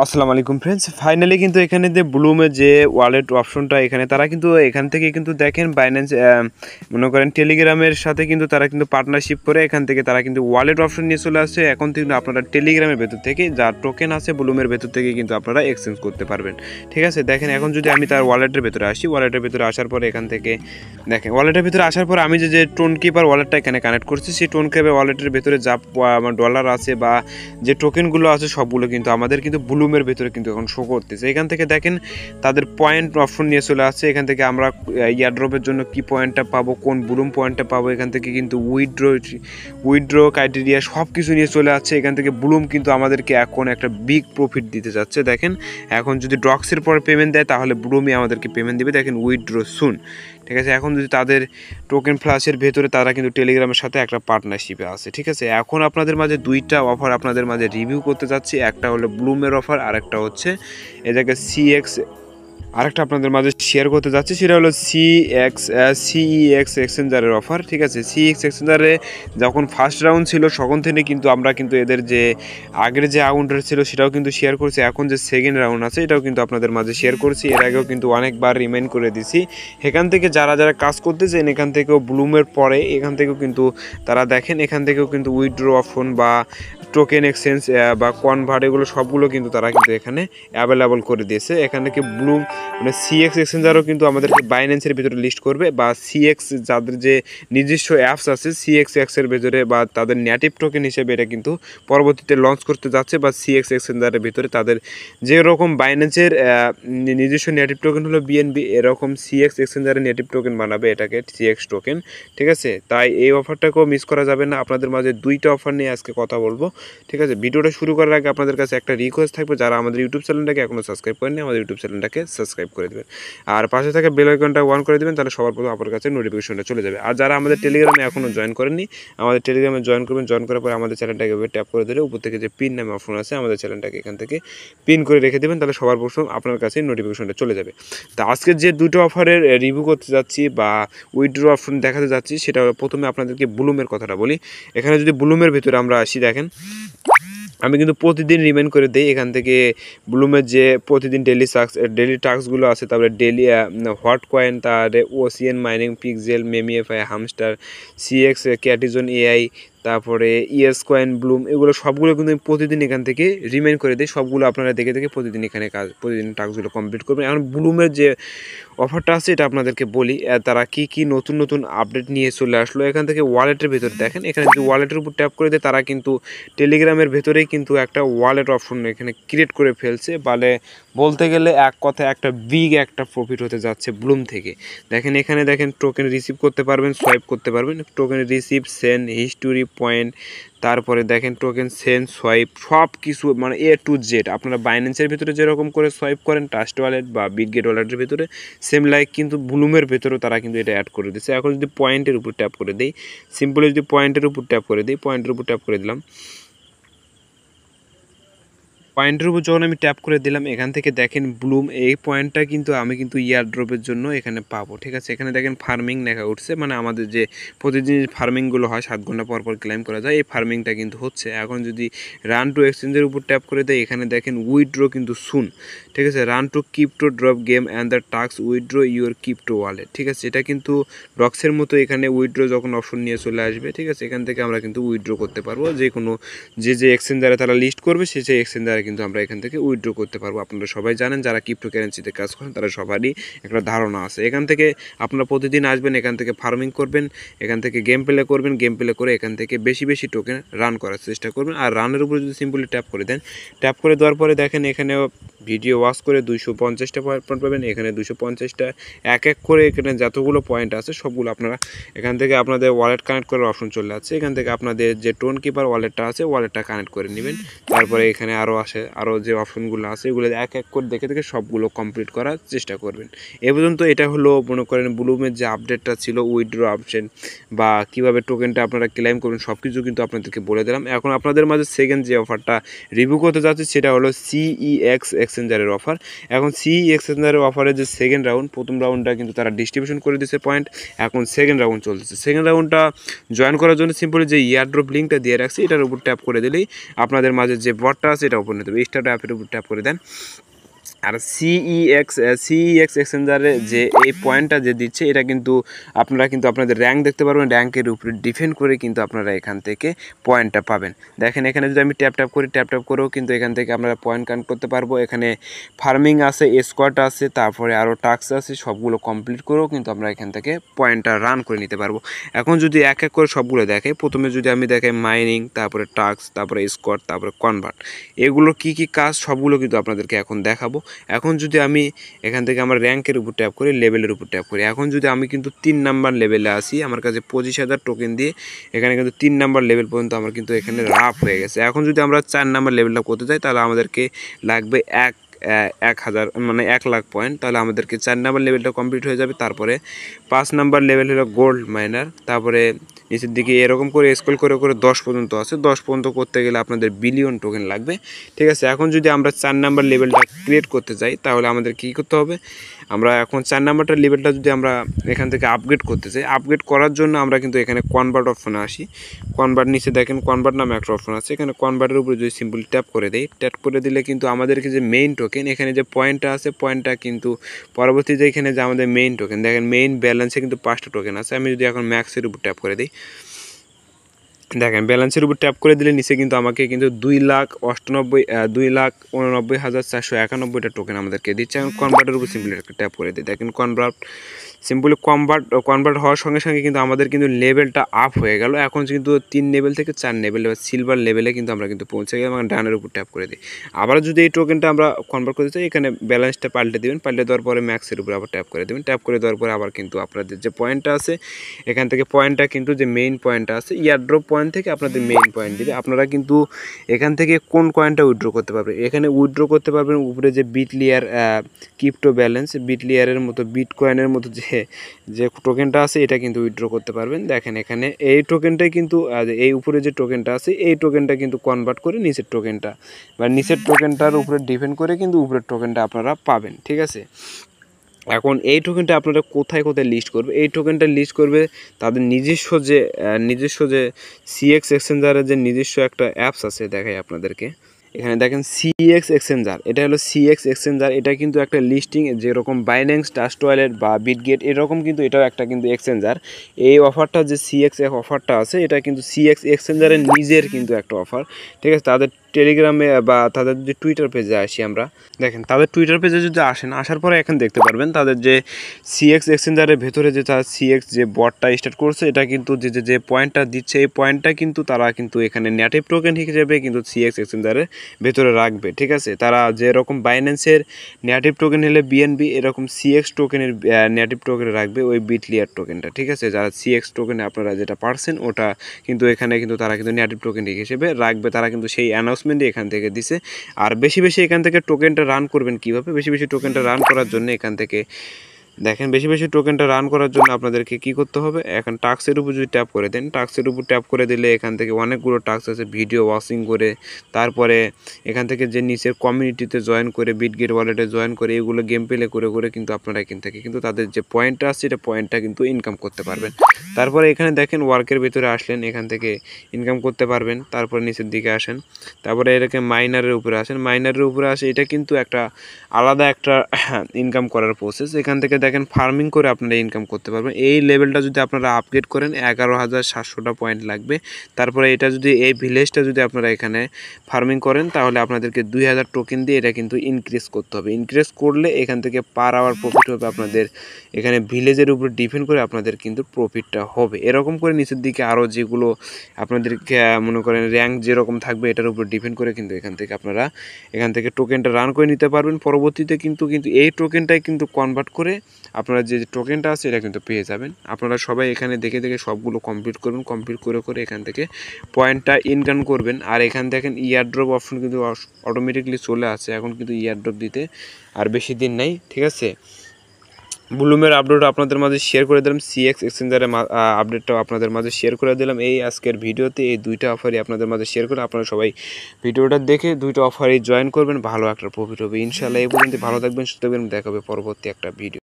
আসসালামু আলাইকুম friends, finally কিন্তু এখানে যে ব্লুমের যে ওয়ালেট অপশনটা এখানে তারা কিন্তু এখান থেকে কিন্তু দেখেন বাইন্যান্স মনে করেন টেলিগ্রামের সাথে কিন্তু তারা কিন্তু পার্টনারশিপ করে এখান থেকে তারা কিন্তু ওয়ালেট অপশন নিয়ে চলে আসছে। এখন কিন্তু আপনারা টেলিগ্রামের ভেতর থেকে যা টোকেন আছে ব্লুমের ভেতর থেকে কিন্তু আপনারা এক্সচেঞ্জ করতে পারবেন। ঠিক আছে, দেখেন এখন যদি আমি তার ওয়ালেটের ভেতরে আসি, ওয়ালেটের ভেতরে আসার পরে এখান থেকে দেখেন ওয়ালেটের ভিতরে আসার পর আমি যে টোন কিপার ওয়ালেটটা এখানে কানেক্ট করছি, সেই টোন কিপার ওয়ালেটের ভেতরে যা আমার ডলার আছে বা যে টোকেনগুলো আছে সবগুলো কিন্তু আমাদের কিন্তু ব্লুমের ভেতরে কিন্তু এখন শো করতেছে। এখান থেকে দেখেন তাদের পয়েন্ট অপশন নিয়ে চলে আসছে। এখান থেকে আমরা ইয়ারড্রপের জন্য কি পয়েন্টটা পাবো, কোন ব্লুম পয়েন্টটা পাবো, এখান থেকে কিন্তু উইথড্র ক্রাইটেরিয়া সব কিছু নিয়ে চলে আসছে। এখান থেকে ব্লুম কিন্তু আমাদেরকে এখন একটা বিগ প্রফিট দিতে যাচ্ছে। দেখেন এখন যদি ডক্সের পর পেমেন্ট দেয় তাহলে ব্লুমই আমাদেরকে পেমেন্ট দেবে। দেখেন উইথড্র সুন। ঠিক আছে, এখন যদি তাদের টোকেন ফ্লাশের ভেতরে তারা কিন্তু টেলিগ্রামের সাথে একটা পার্টনারশিপে আছে। ঠিক আছে, এখন আপনাদের মাঝে দুইটা অফার আপনাদের মাঝে রিভিউ করতে যাচ্ছি। একটা হলো ব্লুমের অফার, আর একটা হচ্ছে এটাকে আরেকটা আপনাদের মাঝে শেয়ার করতে যাচ্ছি, সেটা হলো সিইএক্স এক্সচেঞ্জারের অফার। ঠিক আছে, সিইএক্স এক্সচেঞ্জারে যখন ফার্স্ট রাউন্ড ছিল তখন থেকে কিন্তু আমরা কিন্তু এদের যে আগের যে রাউন্ডটা ছিল সেটাও কিন্তু শেয়ার করছি। এখন যে সেকেন্ড রাউন্ড আছে এটাও কিন্তু আপনাদের মাঝে শেয়ার করছি। এর আগেও কিন্তু অনেকবার রিমাইন্ড করে দিছি। এখান থেকে যারা যারা কাজ করতেছেন এখান থেকেও ব্লুমের পরে এখান থেকেও কিন্তু তারা দেখেন এখান থেকেও কিন্তু উইথড্র অপশন বা টোকেন এক্সচেঞ্জ বা কনভার্ট এগুলো সবগুলো কিন্তু তারা কিন্তু এখানে অ্যাভেলেবল করে দিয়েছে। এখান থেকে ব্লুম মানে সিএক্স এক্সচেঞ্জারও কিন্তু আমাদেরকে বাইন্যান্সের ভিতরে লিস্ট করবে, বা সিএক্স যাদের যে নিজস্ব অ্যাপস আছে সিএক্সের ভিতরে বা তাদের নেটিভ টোকেন হিসেবে এটা কিন্তু পরবর্তীতে লঞ্চ করতে যাচ্ছে। বা সিএক্স এক্সচেঞ্জারের ভিতরে তাদের যেরকম বাইন্যান্সের নিজস্ব নেটিভ টোকেন হলো বিএনবি, এরকম সিএক্স এক্সচেঞ্জারের নেটিভ টোকেন বানাবে এটাকে সিএক্স টোকেন। ঠিক আছে, তাই এই অফারটাকেও মিস করা যাবে না। আপনাদের মাঝে দুইটা অফার নিয়ে আজকে কথা বলবো। ঠিক আছে, ভিডিওটা শুরু করার আগে আপনাদের কাছে একটা রিকোয়েস্ট থাকবে, যারা আমাদের ইউটিউব চ্যানেলটাকে এখনও সাবস্ক্রাইব করেননি আমাদের ইউটিউব চ্যানেলটাকে সাবস্ক্রাইব করে দেবেন, আর পাশে থাকা বেল আইকনটা অন করে দেবেন, তাহলে সবার প্রথমে আপনার কাছে নোটিফিকেশনটা চলে যাবে। আর যারা আমাদের টেলিগ্রামে এখনও জয়েন করেননি আমাদের টেলিগ্রামে জয়েন করবেন। জয়েন করার পরে আমাদের চ্যানেলটাকে ট্যাপ করে ধরে উপর থেকে যে পিন নামে অপশন আছে আমাদের চ্যানেলটাকে এখান থেকে পিন করে রেখে দেবেন, তাহলে সবার প্রথম আপনার কাছে নোটিফিকেশনটা চলে যাবে। তা আজকে যে দুটো অফারের রিভিউ করতে যাচ্ছি বা উইথড্র অপশন দেখাতে যাচ্ছি, সেটা প্রথমে আপনাদেরকে ব্লুমের কথাটা বলি। এখানে যদি ব্লুমের ভিতরে আমরা আসি, দেখেন আমি কিন্তু প্রতিদিন রিমাইন্ড করে দিই এখান থেকে ব্লুমের যে প্রতিদিন ডেলি টাস্কগুলো আছে, তারপরে ডেলি হট কয়েন, তারপরে OCN mining, pixel, MemeFi, hamster, CX Catizen AI, তারপরে ইএস কয়েন, ব্লুম, এগুলো সবগুলো কিন্তু আমি প্রতিদিন এখান থেকে রিমাইন্ড করে দিই। সবগুলো আপনারা দেখে দেখে প্রতিদিন এখানে প্রতিদিন টাস্কগুলো কমপ্লিট করবেন। এখন ব্লুমের যে অফারটা আছে এটা আপনাদেরকে বলি, তারা কি নতুন নতুন আপডেট নিয়ে চলে আসলো। এখান থেকে ওয়ালেটের ভেতরে দেখেন, এখানে যদি ওয়ালেটের উপর ট্যাপ করে দেয় তারা কিন্তু টেলিগ্রামের ভেতরেই কিন্তু একটা ওয়ালেট অপশন এখানে ক্রিয়েট করে ফেলছে। বলতে গেলে এক কথায় একটা বিগ একটা প্রফিট হতে যাচ্ছে ব্লুম থেকে। দেখেন এখানে দেখেন টোকেন রিসিভ করতে পারবেন, সোয়াইপ করতে পারবেন, token receive, send, history, point, তারপরে দেখেন টোকেন সেন্ড, সোয়াইপ, সব কিছু মানে এ টু জেড। আপনারা বাইন্যান্সের ভিতরে যেরকম করে সোয়াইপ করেন ট্রাস্ট ওয়ালেট বা বিটগেট ওয়ালেটের ভিতরে, সেম লাইক কিন্তু ব্লুমের ভেতরেও তারা কিন্তু এটা অ্যাড করে দিচ্ছে। এখন যদি পয়েন্টের উপর ট্যাপ করে দিই, সিম্পলি যদি পয়েন্টের উপর ট্যাপ করে দিই, পয়েন্টের উপর ট্যাপ করে দিলাম, পয়েন্টের উপর যখন আমি ট্যাপ করে দিলাম এখান থেকে দেখেন ব্লুম এই পয়েন্টটা কিন্তু আমি কিন্তু ইয়ারড্রপের জন্য এখানে পাবো। ঠিক আছে, এখানে দেখেন ফার্মিং লেখা উঠছে, মানে আমাদের যে প্রতিদিন ফার্মিংগুলো হয় 7 ঘন্টা পর পর ক্লাইম করা যায়, এই ফার্মিংটা কিন্তু হচ্ছে। এখন যদি রান টু এক্সচেঞ্জের উপর ট্যাপ করে দেয় এখানে দেখেন উইথড্র কিন্তু সুন। ঠিক আছে, run two crypto drop game and the task withdraw your crypto wallet. ঠিক আছে, এটা কিন্তু ডক্সের মতো এখানে উইথড্র যখন অপশন নিয়ে চলে আসবে, ঠিক আছে, এখান থেকে আমরা কিন্তু উইথড্র করতে পারবো। যে কোনো যে এক্সচেঞ্জারে তারা লিস্ট করবে সেই এক্সচেঞ্জারে কিন্তু আমরা এখান থেকে উইথড্র করতে পারবো। আপনারা সবাই জানেন, যারা ক্রিপ্টো কারেন্সিতে কাজ করেন তারা সবারই একটা ধারণা আছে। এখান থেকে আপনারা প্রতিদিন আসবেন, এখান থেকে ফার্মিং করবেন, এখান থেকে গেম প্লে করবেন, গেম প্লে করে এখান থেকে বেশি বেশি টোকেন রান করার চেষ্টা করবেন। আর রানের উপরে যদি সিম্পলি ট্যাপ করে দেন, ট্যাপ করে দেওয়ার পরে দেখেন এখানেও ভিডিও ওয়াচ করে 250টা পয়েন্ট পাবেন। এখানে 250টা এক করে এখানে যতগুলো পয়েন্ট আছে সবগুলো আপনারা এখান থেকে আপনাদের ওয়ালেট কানেক্ট করার অপশন চলে যাচ্ছে। এখান থেকে আপনাদের যে টোন কিপার ওয়ালেটটা আছে ওয়ালেটটা কানেক্ট করে নেবেন। তারপরে এখানে আরও যে অপশনগুলো আছে এগুলো এক করে দেখে দেখে সবগুলো কমপ্লিট করার চেষ্টা করবেন। এ পর্যন্ত এটা হলো মনে করেন ব্লুমের যে আপডেটটা ছিল, উইথড্র অপশন বা কীভাবে টোকেনটা আপনারা ক্লেম করবেন সব কিছু কিন্তু আপনাদেরকে বলে দিলাম। এখন আপনাদের মাঝে সেকেন্ড যে অফারটা রিভিউ করতে যাচ্ছে সেটা হলো সিইএক্স এক্সচেঞ্জারের অফার। এখন সিই এক্সচেঞ্জারের অফারের যে সেকেন্ড রাউন্ড, প্রথম রাউন্ডটা কিন্তু তারা ডিস্ট্রিবিউশন করে দিয়েছে পয়েন্ট, এখন সেকেন্ড রাউন্ড চলতেছে। সেকেন্ড রাউন্ডটা জয়েন করার জন্য সিম্পলি যে ইয়ারড্রপ লিঙ্কটা দিয়ে রাখছি এটার উপর ট্যাপ করে দিলেই আপনাদের মাঝে যে বটটা আছে এটা ওপেন হতে হবে। স্টার্ট অ্যাপের উপর ট্যাপ করে দেন। আর সিইএক্স এক্সচেঞ্জারে যে এই পয়েন্টটা যে দিচ্ছে এটা কিন্তু আপনারা কিন্তু আপনাদের র্যাঙ্ক দেখতে পারবেন, র্যাঙ্কের উপরে ডিপেন্ড করে কিন্তু আপনারা এখান থেকে পয়েন্টটা পাবেন। দেখেন এখানে যদি আমি ট্যাপ ট্যাপ করেও কিন্তু এখান থেকে আপনারা পয়েন্ট কাউন্ট করতে পারবো। এখানে ফার্মিং আছে, স্কোয়াড আছে, তারপরে আরও টাস্ক আছে, সবগুলো কমপ্লিট করেও কিন্তু আমরা এখান থেকে পয়েন্টটা রান করে নিতে পারবো। এখন যদি এক এক করে সবগুলো দেখে, প্রথমে যদি আমি দেখাই মাইনিং, তারপরে টাস্ক, তারপরে স্কোয়াড, তারপরে কনভার্ট, এগুলো কি কি কাজ সবগুলো কিন্তু আপনাদেরকে এখন দেখাবো। এখন যদি আমি এখান থেকে আমার র্যাঙ্কের উপর ট্যাপ করি, লেভেলের উপর ট্যাপ করি, এখন যদি আমি কিন্তু 3 নাম্বার লেভেলে আসি, আমার কাছে 25,000 টোকেন দিয়ে এখানে কিন্তু 3 নাম্বার লেভেল পর্যন্ত আমার কিন্তু এখানে রাফ হয়ে গেছে। এখন যদি আমরা 4 নাম্বার লেভেলটা করতে চাই তাহলে আমাদেরকে লাগবে 1,000 মানে 1 লাখ পয়েন্ট, তাহলে আমাদেরকে 4 নাম্বার লেভেলটা কমপ্লিট হয়ে যাবে। তারপরে 5 নাম্বার লেভেল হলো গোল্ড মাইনার, তারপরে নিচের দিকে এরকম করে স্ক্রল করে করে 10 পর্যন্ত আছে। 10 পর্যন্ত করতে গেলে আপনাদের বিলিয়ন টোকেন লাগবে, ঠিক আছে। এখন যদি আমরা 4 নাম্বার লেভেলটা ক্রিয়েট করতে চাই তাহলে আমাদের কী করতে হবে, আমরা এখন 4 নাম্বারটা লেভেলটা যদি আমরা এখান থেকে আপগ্রেড করতে চাই, আপগ্রেড করার জন্য আমরা কিন্তু এখানে কনভার্ট অপশনে আসি। কনভার্ট নিচে দেখেন কনভার্ট নামে একটা অপশন আছে, এখানে কনভার্টের উপরে যদি সিম্পলি ট্যাপ করে দেই, ট্যাপ করে দিলে কিন্তু আমাদেরকে যে মেইন টোকেন, এখানে যে পয়েন্টটা আছে পয়েন্টটা কিন্তু পরবর্তীতে এখানে যে আমাদের মেইন টোকেন, দেখেন মেইন ব্যালেন্সে কিন্তু 5টা টোকেন আছে। আমি যদি এখন ম্যাক্সের উপর ট্যাপ করে দিই, দেখেন ব্যালেন্সের উপর ট্যাপ করে দিলে নিচে কিন্তু আমাকে কিন্তু 2,89,491টা টোকেন আমাদেরকে দিচ্ছে। এখন কনভার্টের উপর সিম্পলি ট্যাপ করে দিই, দেখেন কনভার্ট হওয়ার সঙ্গে সঙ্গে কিন্তু আমাদের কিন্তু লেভেলটা আপ হয়ে গেল। এখন কিন্তু 3 লেভেল থেকে 4 লেভেল বা সিলভার লেভেলে কিন্তু আমরা কিন্তু পৌঁছে গেলাম। ডানের উপর ট্যাপ করে দিই। আবার যদি এই টোকেনটা আমরা কনভার্ট করতে চাই, এখানে ব্যালেন্সটা পাল্টে দেবেন, পাল্টে দেওয়ার পরে ম্যাক্সের উপর আবার ট্যাপ করে দেবেন, ট্যাপ করে দেওয়ার পরে আবার কিন্তু আপনাদের যে পয়েন্টটা আছে এখান থেকে পয়েন্টটা কিন্তু যে মেইন পয়েন্টটা আছে ইয়ারড্রপ পয়েন্ট থেকে আপনাদের মেইন পয়েন্ট দিবে। আপনারা কিন্তু এখান থেকে কোন কয়েনটা উইথড্র করতে পারবেন, এখানে উইথড্র করতে পারবেন উপরে যে বিটলিয়ার ক্রিপ্টো ব্যালেন্স, বিটলিয়ারের মতো বিটকয়েনের মতো যে টোকেনটা আছে এটা কিন্তু উইথড্র করতে পারবেন। দেখেন এখানে এই টোকেনটাই কিন্তু এই উপরে যে টোকেনটা আছে এই টোকেনটা কিন্তু কনভার্ট করে নিচের টোকেনটা বা নিচের টোকেনটার উপরে ডিপেন্ড করে কিন্তু উপরের টোকেনটা আপনারা পাবেন, ঠিক আছে। এখন এই টোকেনটা আপনারা কোথায় কোথায় লিস্ট করবে, এই টোকেনটা লিস্ট করবে তাদের নিজস্ব যে সিএক্স এক্সচেঞ্জারের যে নিজস্ব একটা অ্যাপস আছে, দেখাই আপনাদেরকে। এখানে দেখেন সিএক্স এক্সচেঞ্জার, এটা হলো সিএক্স এক্সচেঞ্জার। এটা কিন্তু একটা লিস্টিং, যেরকম বাইন্যান্স, ট্রাস্ট ওয়ালেট বা বিটগেট এরকম কিন্তু এটাও একটা কিন্তু এক্সচেঞ্জার। এই অফারটা যে সিএক্স অফারটা আছে এটা কিন্তু সিএক্স এক্সচেঞ্জারের নিজের কিন্তু একটা অফার, ঠিক আছে। তাদের টেলিগ্রামে বা তাদের যে টুইটার পেজে আসি আমরা, দেখেন তাদের টুইটার পেজে যদি আসার পরে এখন দেখতে পারবেন তাদের যে সিএক্স এক্সচেঞ্জারের ভেতরে যে তার সিএক্স যে বটটা স্টার্ট করছে এটা কিন্তু যে পয়েন্টটা দিচ্ছে এই পয়েন্টটা কিন্তু তারা কিন্তু এখানে নেটিভ টোকেন হিসেবে কিন্তু সিএক্স এক্সচেঞ্জারের ভেতরে রাখবে, ঠিক আছে। তারা যেরকম বাইন্যান্সের নেটিভ টোকেন হলে বিএনবি, এরকম সিএক্স টোকেনের নেটিভ টোকেনে রাখবে ওই বিটলিয়ার টোকেনটা, ঠিক আছে। যারা সিএক্স টোকেনে আপনারা যেটা পারছেন ওটা কিন্তু এখানে কিন্তু তারা কিন্তু নেটিভ টোকেন হিসেবে রাখবে, তারা কিন্তু সেই অ্যানাউন্সমেন্টই এখান থেকে দিছে। আর বেশি এখান থেকে টোকেনটা রান করবেন কীভাবে, বেশি টোকেনটা রান করার জন্য এখান থেকে দেখেন বেশি টোকেনটা রান করার জন্য আপনাদেরকে কি করতে হবে, এখন টাস্কের উপর যদি ট্যাপ করে দেন, টাস্কের উপর ট্যাপ করে দিলে এখান থেকে অনেকগুলো টাস্ক আছে, ভিডিও ওয়াচিং করে, তারপরে এখান থেকে যে নিচের কমিউনিটিতে জয়েন করে, বিটগেট ওয়ালেটে জয়েন করে, এগুলো গেম প্লে করে কিন্তু আপনারা এখান থেকে কিন্তু তাদের যে পয়েন্টটা আছে এটা পয়েন্টটা কিন্তু ইনকাম করতে পারবেন। তারপরে এখানে দেখেন ওয়ার্কের ভিতরে আসলেন, এখান থেকে ইনকাম করতে পারবেন। তারপরে নিচের দিকে আসেন, তারপরে এরকম মাইনারের উপরে আসেন, মাইনারের উপরে আসে, এটা কিন্তু একটা আলাদা একটা ইনকাম করার প্রসেস। এখান থেকে দেখেন ফার্মিং করে আপনারা ইনকাম করতে পারবেন। এই লেভেলটা যদি আপনারা আপগ্রেড করেন 11,700টা পয়েন্ট লাগবে। তারপরে এটা যদি এই ভিলেজটা যদি আপনারা এখানে ফার্মিং করেন তাহলে আপনাদেরকে 2,000 টোকেন দিয়ে এটা কিন্তু ইনক্রিজ করতে হবে। ইনক্রিজ করলে এখান থেকে পার আওয়ার প্রফিট হবে আপনাদের, এখানে ভিলেজের উপর ডিপেন্ড করে আপনাদের কিন্তু প্রফিটটা হবে। এরকম করে নিচের দিকে আরও যেগুলো আপনাদেরকে মনে করেন র্যাঙ্ক যেরকম থাকবে এটার উপর ডিপেন্ড করে কিন্তু এখান থেকে টোকেনটা রান করে নিতে পারবেন। পরবর্তীতে কিন্তু এই টোকেনটাই কিন্তু কনভার্ট করে আপনারা যে টোকেনটা আছে এটা কিন্তু পেয়ে যাবেন। আপনারা সবাই এখানে দেখে সবগুলো কমপ্লিট করবেন, কমপ্লিট করে এখান থেকে পয়েন্টটা ইনকাম করবেন। আর এখান থেকে ইয়ারড্রপ অপশন কিন্তু অটোমেটিকলি চলে আসে, এখন কিন্তু ইয়ারড্রপ দিতে আর বেশি দিন নাই, ঠিক আছে। ব্লুমের আপডেট আপনাদের মাঝে শেয়ার করে দিলাম, সিএক্স এক্সচেঞ্জারের আপডেটটাও আপনাদের মাঝে শেয়ার করে দিলাম। এই আজকের ভিডিওতে এই দুইটা অফারই আপনাদের মাঝে শেয়ার করে আপনারা সবাই ভিডিওটা দেখে দুইটা অফারই জয়েন করবেন, ভালো একটা প্রফিট হবে ইনশাআল্লাহ। এই পর্যন্ত ভালো থাকবেন, সুস্থ থাকবেন, দেখা হবে পরবর্তী একটা ভিডিও।